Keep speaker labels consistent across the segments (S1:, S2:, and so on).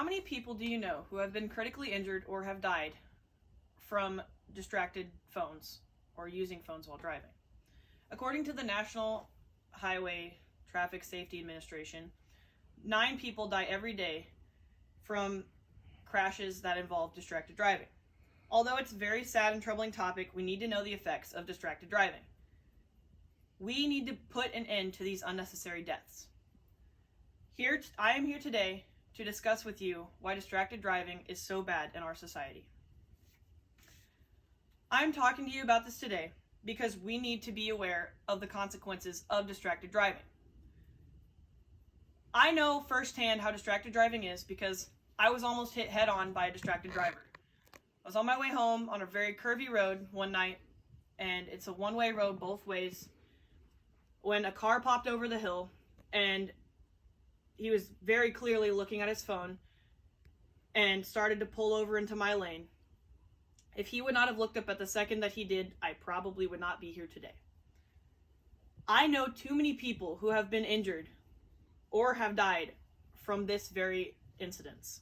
S1: How many people do you know who have been critically injured or have died from distracted phones or using phones while driving? According to the National Highway Traffic Safety Administration, 9 people die every day from crashes that involve distracted driving. Although it's a very sad and troubling topic, we need to know the effects of distracted driving. We need to put an end to these unnecessary deaths. I am here today to discuss with you why distracted driving is so bad in our society. I'm talking to you about this today because we need to be aware of the consequences of distracted driving. I know firsthand how distracted driving is because I was almost hit head on by a distracted driver. I was on my way home on a very curvy road one night, and it's a one-way road both ways, when a car popped over the hill, and he was very clearly looking at his phone and started to pull over into my lane. If he would not have looked up at the second that he did, I probably would not be here today. I know too many people who have been injured or have died from this very incident.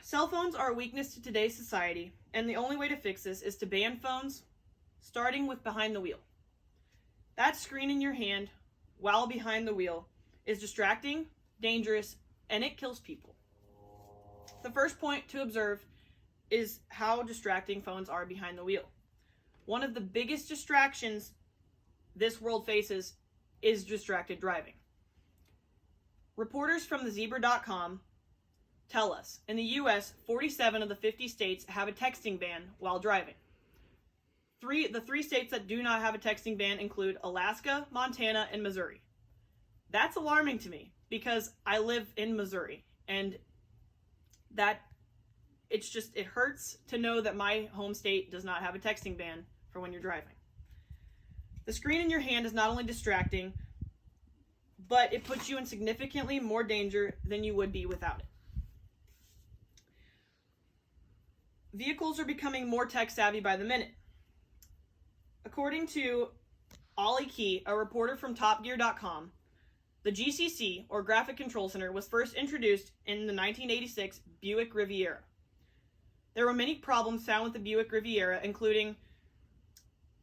S1: Cell phones are a weakness to today's society, and the only way to fix this is to ban phones, starting with behind the wheel. That screen in your hand while behind the wheel is distracting, dangerous, and it kills people. The first point to observe is how distracting phones are behind the wheel. One of the biggest distractions this world faces is distracted driving. Reporters from thezebra.com tell us in the US, 47 of the 50 states have a texting ban while driving. The three states that do not have a texting ban include Alaska, Montana, and Missouri. That's alarming to me because I live in Missouri, and it hurts to know that my home state does not have a texting ban for when you're driving. The screen in your hand is not only distracting, but it puts you in significantly more danger than you would be without it. Vehicles are becoming more tech savvy by the minute. According to Ollie Key, a reporter from TopGear.com, the GCC, or Graphic Control Center, was first introduced in the 1986 Buick Riviera. There were many problems found with the Buick Riviera, including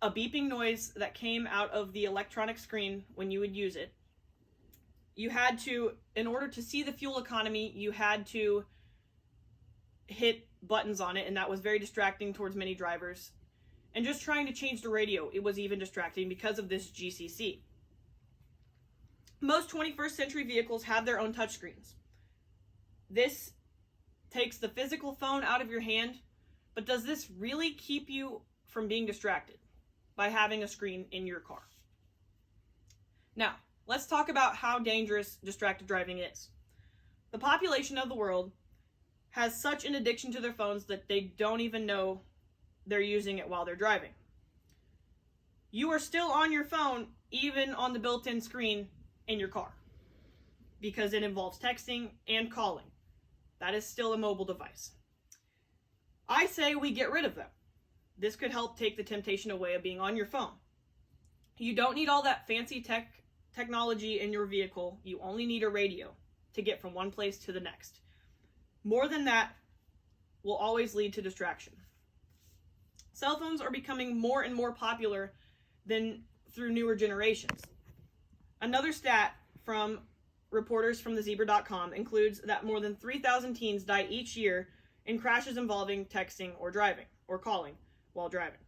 S1: a beeping noise that came out of the electronic screen when you would use it. You had to, in order to see the fuel economy, you had to hit buttons on it, and that was very distracting towards many drivers. And just trying to change the radio, it was even distracting because of this GCC. Most 21st century vehicles have their own touchscreens. This takes the physical phone out of your hand, but does this really keep you from being distracted by having a screen in your car? Now, let's talk about how dangerous distracted driving is. The population of the world has such an addiction to their phones that they don't even know they're using it while they're driving. You are still on your phone, even on the built-in screen in your car, because it involves texting and calling. That is still a mobile device. I say we get rid of them. This could help take the temptation away of being on your phone. You don't need all that fancy technology in your vehicle. You only need a radio to get from one place to the next. More than that will always lead to distraction. Cell phones are becoming more and more popular than through newer generations. Another stat from reporters from thezebra.com includes that more than 3,000 teens die each year in crashes involving texting or driving or calling while driving.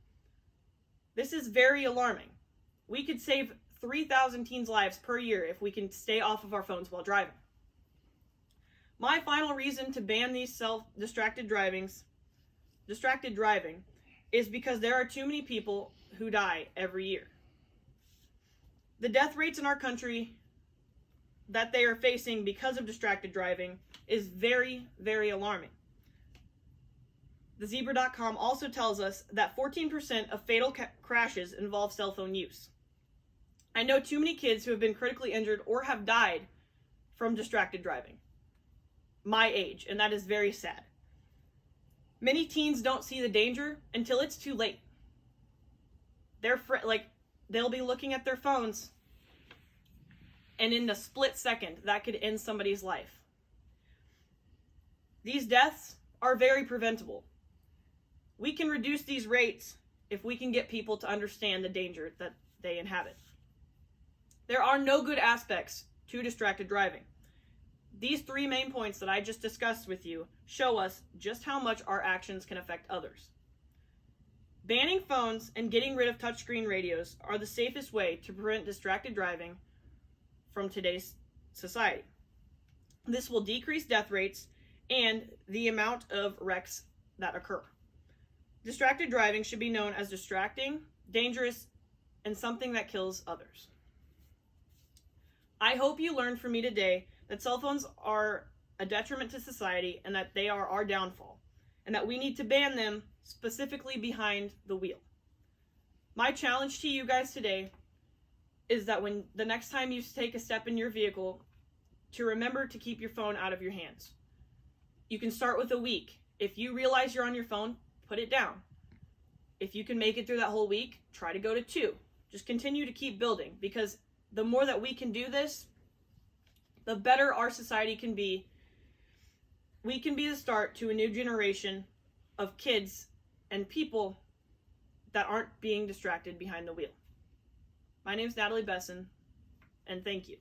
S1: This is very alarming. We could save 3,000 teens' lives per year if we can stay off of our phones while driving. My final reason to ban these distracted driving is because there are too many people who die every year. The death rates in our country that they are facing because of distracted driving is very, very alarming. TheZebra.com also tells us that 14% of fatal crashes involve cell phone use. I know too many kids who have been critically injured or have died from distracted driving, my age, and that is very sad. Many teens don't see the danger until it's too late. They'll be looking at their phones, and in the split second, that could end somebody's life. These deaths are very preventable. We can reduce these rates if we can get people to understand the danger that they inhabit. There are no good aspects to distracted driving. These 3 main points that I just discussed with you show us just how much our actions can affect others. Banning phones and getting rid of touchscreen radios are the safest way to prevent distracted driving from today's society. This will decrease death rates and the amount of wrecks that occur. Distracted driving should be known as distracting, dangerous, and something that kills others. I hope you learned from me today that cell phones are a detriment to society and that they are our downfall, and that we need to ban them specifically behind the wheel. My challenge to you guys today is that when the next time you take a step in your vehicle, to remember to keep your phone out of your hands. You can start with a week. If you realize you're on your phone, put it down. If you can make it through that whole week, try to go to 2. Just continue to keep building, because the more that we can do this, the better our society can be. We can be the start to a new generation of kids and people that aren't being distracted behind the wheel. My name is Natalie Besson, and thank you.